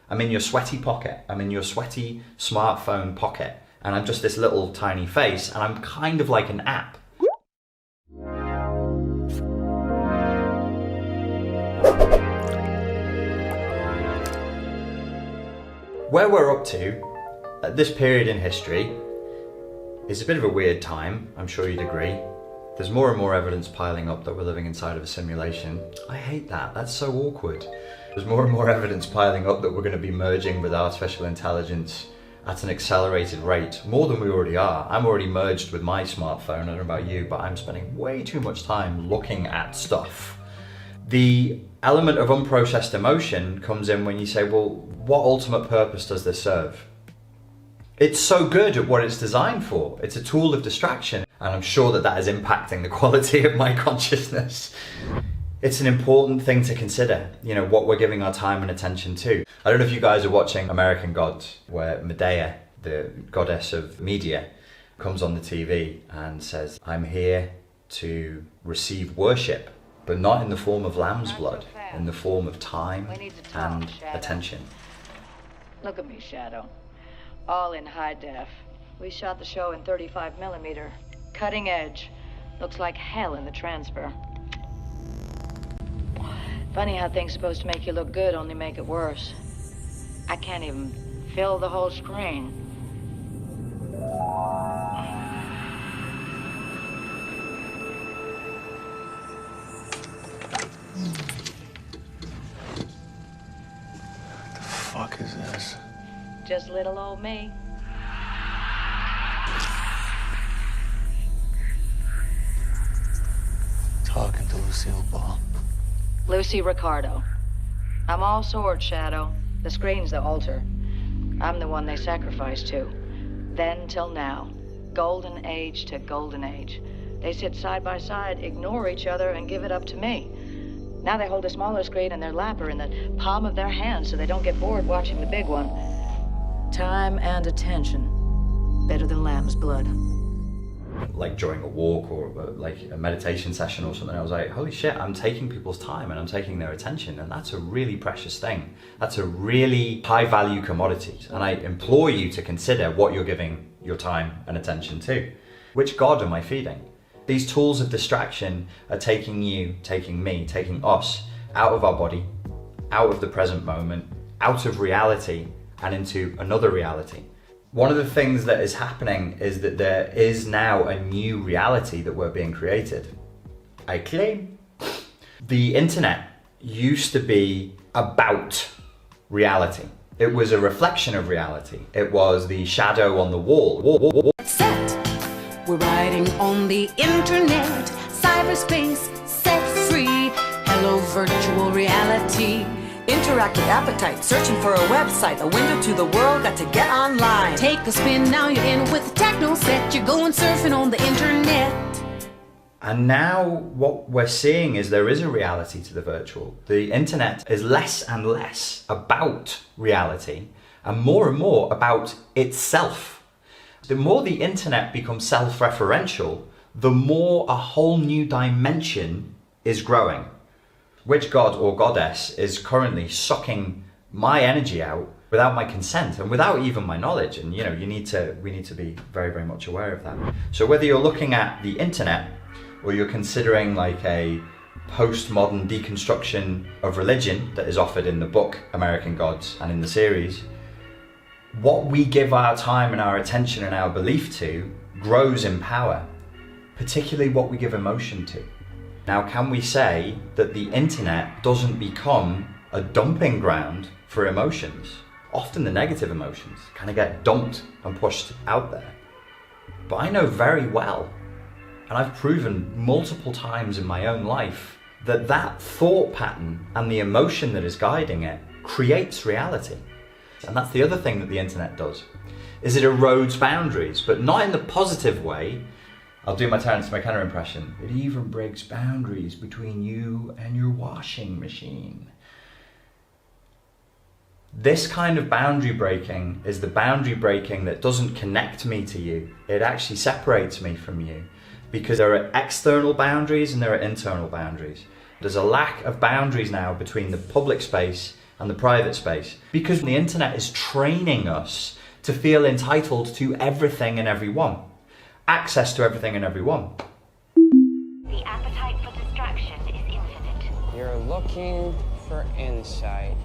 I'm in your sweaty pocket. I'm in your sweaty smartphone pocket. And I'm just this little tiny face, and I'm kind of like an app. Where we're up to at this period in history is a bit of a weird time, I'm sure you'd agree. There's more and more evidence piling up that we're living inside of a simulation. I hate that, that's so awkward. There's more and more evidence piling up that we're going to be merging with artificial intelligence at an accelerated rate, more than we already are. I'm already merged with my smartphone, I don't know about you, but I'm spending way too much time looking at stuff. The element of unprocessed emotion comes in when you say, well, what ultimate purpose does this serve? It's so good at what it's designed for. It's a tool of distraction, and I'm sure that that is impacting the quality of my consciousness. It's an important thing to consider, you know, what we're giving our time and attention to. I don't know if you guys are watching American Gods, where Medea, the goddess of media, comes on the TV and says, I'm here to receive worship, but not in the form of lamb's blood, in the form of time and attention. Look at me, Shadow. All in high def. We shot the show in 35mm. Cutting edge. Looks like hell in the transfer. Funny how things supposed to make you look good only make it worse. I can't even fill the whole screen. What the fuck is this? Just little old me. Talking to Lucille Ball. Lucy Ricardo. I'm all sword, Shadow. The screen's the altar. I'm the one they sacrifice to. Then till now. Golden age to golden age. They sit side by side, ignore each other, and give it up to me. Now they hold a smaller screen in their lap or in the palm of their hand so they don't get bored watching the big one. Time and attention. Better than lamb's blood. Like during a walk or like a meditation session or something, I was like, holy shit, I'm taking people's time and I'm taking their attention, and that's a really precious thing. That's a really high value commodity, and I implore you to consider what you're giving your time and attention to. Which God am I feeding? These tools of distraction are taking you, taking me, taking us out of our body, out of the present moment, out of reality, and into another reality. One of the things that is happening is that there is now a new reality that we're being created. I claim. The internet used to be about reality. It was a reflection of reality. It was the shadow on the wall. Set. We're riding on the internet, cyberspace, set free. Hello, virtual reality. Interactive appetite, searching for a website, a window to the world, got to get online. Take a spin, now you're in with the techno set. You're going surfing on the internet. And now what we're seeing is there is a reality to the virtual. The internet is less and less about reality and more about itself. The more the internet becomes self-referential, the more a whole new dimension is growing. Which god or goddess is currently sucking my energy out without my consent and without even my knowledge? And you know, we need to be very, very much aware of that. So whether you're looking at the internet or you're considering like a postmodern deconstruction of religion that is offered in the book American Gods and in the series, what we give our time and our attention and our belief to grows in power, particularly what we give emotion to. Now, can we say that the internet doesn't become a dumping ground for emotions? Often the negative emotions kind of get dumped and pushed out there. But I know very well, and I've proven multiple times in my own life, that that thought pattern and the emotion that is guiding it creates reality. And that's the other thing that the internet does, is it erodes boundaries, but not in the positive way. I'll do my Terence McKenna impression. It even breaks boundaries between you and your washing machine. This kind of boundary breaking is the boundary breaking that doesn't connect me to you. It actually separates me from you, because there are external boundaries and there are internal boundaries. There's a lack of boundaries now between the public space and the private space. Because the internet is training us to feel entitled to everything and everyone. Access to everything and everyone. The appetite for distraction is infinite. You're looking for insight.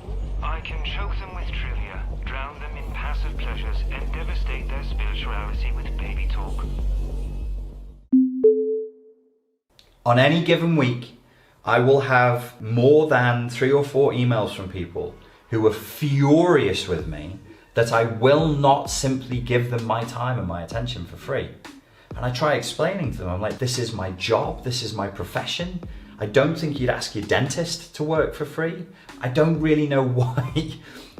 I can choke them with trivia, drown them in passive pleasures, and devastate their spirituality with baby talk. On any given week, I will have more than 3 or 4 emails from people who are furious with me that I will not simply give them my time and my attention for free. And I try explaining to them, I'm like, this is my job, this is my profession. I don't think you'd ask your dentist to work for free. I don't really know why.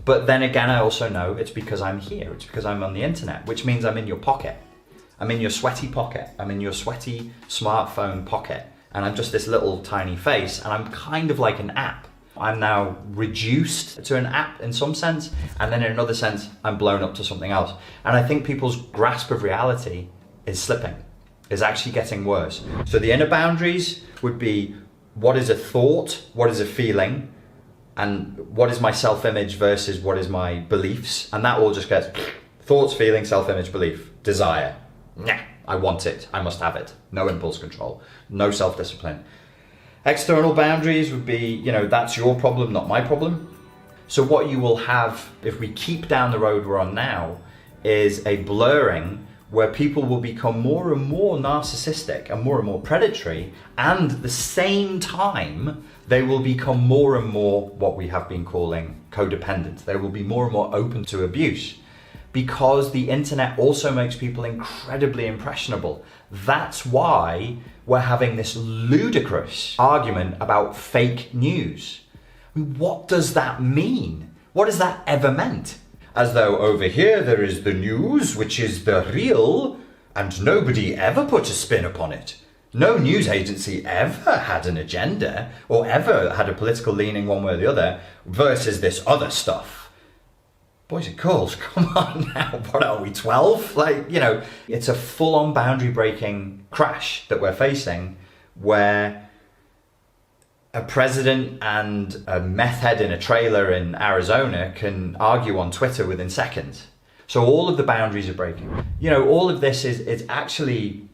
But then again, I also know it's because I'm here. It's because I'm on the internet, which means I'm in your pocket. I'm in your sweaty pocket. I'm in your sweaty smartphone pocket. And I'm just this little tiny face, and I'm kind of like an app. I'm now reduced to an app in some sense, and then in another sense, I'm blown up to something else. And I think people's grasp of reality is slipping, is actually getting worse. So the inner boundaries would be, what is a thought, what is a feeling, and what is my self-image versus what is my beliefs, and that all just gets thoughts, feeling, self-image, belief, desire. Nah, I want it, I must have it. No impulse control, no self-discipline. External boundaries would be, that's your problem, not my problem. So what you will have, if we keep down the road we're on now, is a blurring where people will become more and more narcissistic and more predatory, and at the same time, they will become more and more what we have been calling codependent. They will be more and more open to abuse, because the internet also makes people incredibly impressionable. That's why we're having this ludicrous argument about fake news. I mean, what does that mean? What has that ever meant? As though over here there is the news, which is the real, and nobody ever put a spin upon it. No news agency ever had an agenda, or ever had a political leaning one way or the other, versus this other stuff. Boys and girls, come on now, what are we, 12? It's a full-on boundary-breaking crash that we're facing, where a president and a meth head in a trailer in Arizona can argue on Twitter within seconds. So all of the boundaries are breaking. All of this is actually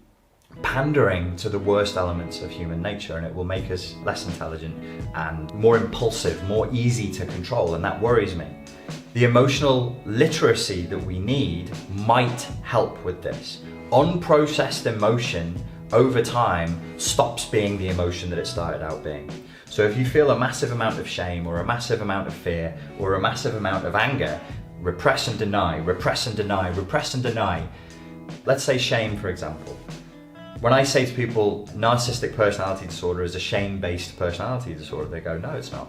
pandering to the worst elements of human nature, and it will make us less intelligent and more impulsive, more easy to control, and that worries me. The emotional literacy that we need might help with this. Unprocessed emotion over time stops being the emotion that it started out being. So if you feel a massive amount of shame or a massive amount of fear or a massive amount of anger, repress and deny, repress and deny, repress and deny. Let's say shame, for example. When I say to people, narcissistic personality disorder is a shame-based personality disorder, they go, no, it's not.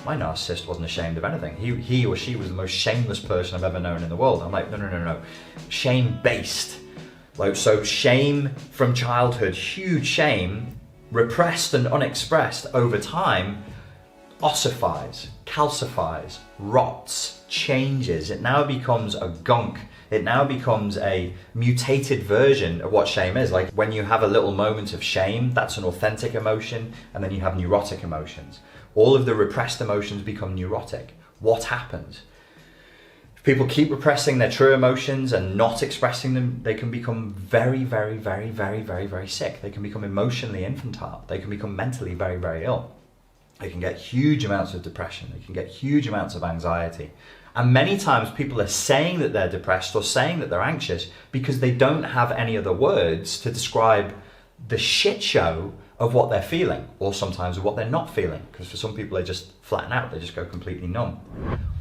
My narcissist wasn't ashamed of anything. He or she was the most shameless person I've ever known in the world. I'm like, no. Shame-based. So shame from childhood, huge shame, repressed and unexpressed over time, ossifies, calcifies, rots, changes. It now becomes a gunk. It now becomes a mutated version of what shame is. Like when you have a little moment of shame, that's an authentic emotion, and then you have neurotic emotions. All of the repressed emotions become neurotic. What happens? If people keep repressing their true emotions and not expressing them, they can become very, very, very, very, very, very sick. They can become emotionally infantile. They can become mentally very, very ill. They can get huge amounts of depression. They can get huge amounts of anxiety. And many times people are saying that they're depressed or saying that they're anxious because they don't have any other words to describe the shit show of what they're feeling, or sometimes of what they're not feeling, because for some people they just flatten out, they just go completely numb.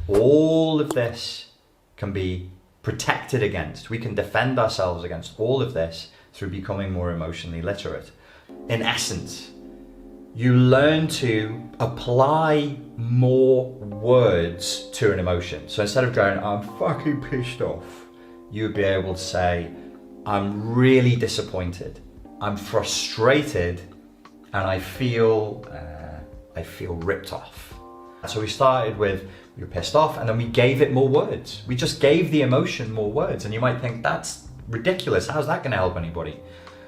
All of this can be protected against. We can defend ourselves against all of this through becoming more emotionally literate. In essence, you learn to apply more words to an emotion. So instead of going, I'm fucking pissed off, you would be able to say, I'm really disappointed, I'm frustrated, and I feel ripped off. So we started with, we were pissed off, and then we gave it more words. We just gave the emotion more words. And you might think, that's ridiculous. How's that going to help anybody?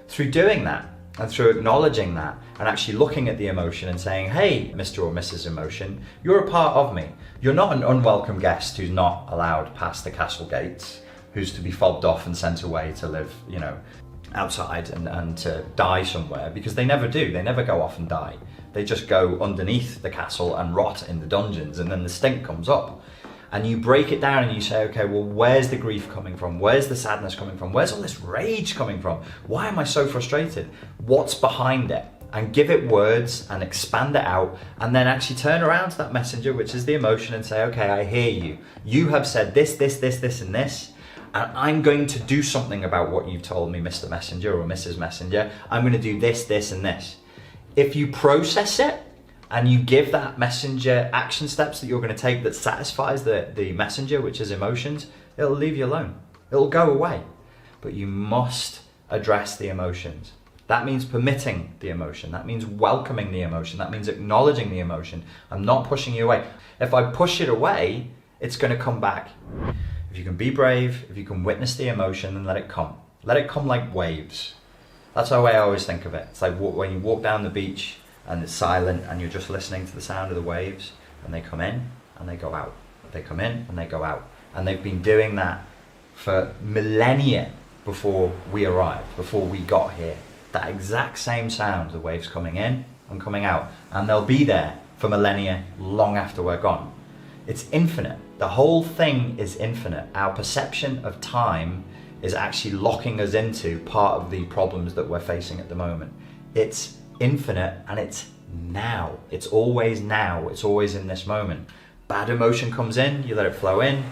Through doing that, And through acknowledging that and actually looking at the emotion and saying, hey, Mr. or Mrs. Emotion, you're a part of me. You're not an unwelcome guest who's not allowed past the castle gates, who's to be fobbed off and sent away to live, you know, outside and to die somewhere, because they never do. They never go off and die. They just go underneath the castle and rot in the dungeons, and then the stink comes up. And you break it down and you say, okay, well, where's the grief coming from? Where's the sadness coming from? Where's all this rage coming from? Why am I so frustrated? What's behind it? And give it words and expand it out, and then actually turn around to that messenger, which is the emotion, and say, okay, I hear you. You have said this, this, this, this, and this, and I'm going to do something about what you've told me, Mr. Messenger or Mrs. Messenger. I'm going to do this, this, and this. If you process it, and you give that messenger action steps that you're going to take that satisfies the messenger, which is emotions, it'll leave you alone. It'll go away. But you must address the emotions. That means permitting the emotion. That means welcoming the emotion. That means acknowledging the emotion. I'm not pushing you away. If I push it away, it's going to come back. If you can be brave, if you can witness the emotion, then let it come. Let it come like waves. That's the way I always think of it. It's like when you walk down the beach and it's silent and you're just listening to the sound of the waves, and they come in and they go out. They come in and they go out. And they've been doing that for millennia before we arrived, before we got here. That exact same sound, the waves coming in and coming out. And they'll be there for millennia long after we're gone. It's infinite. The whole thing is infinite. Our perception of time is actually locking us into part of the problems that we're facing at the moment. It's infinite, and it's now. It's always now. It's always in this moment. Bad emotion comes in, you let it flow in.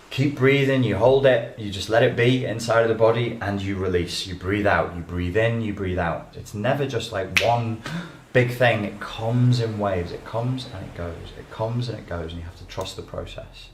Keep breathing, you hold it, you just let it be inside of the body, and you release. You breathe out, you breathe in, you breathe out. It's never just like one big thing. It comes in waves. It comes and it goes. It comes and it goes, and you have to trust the process.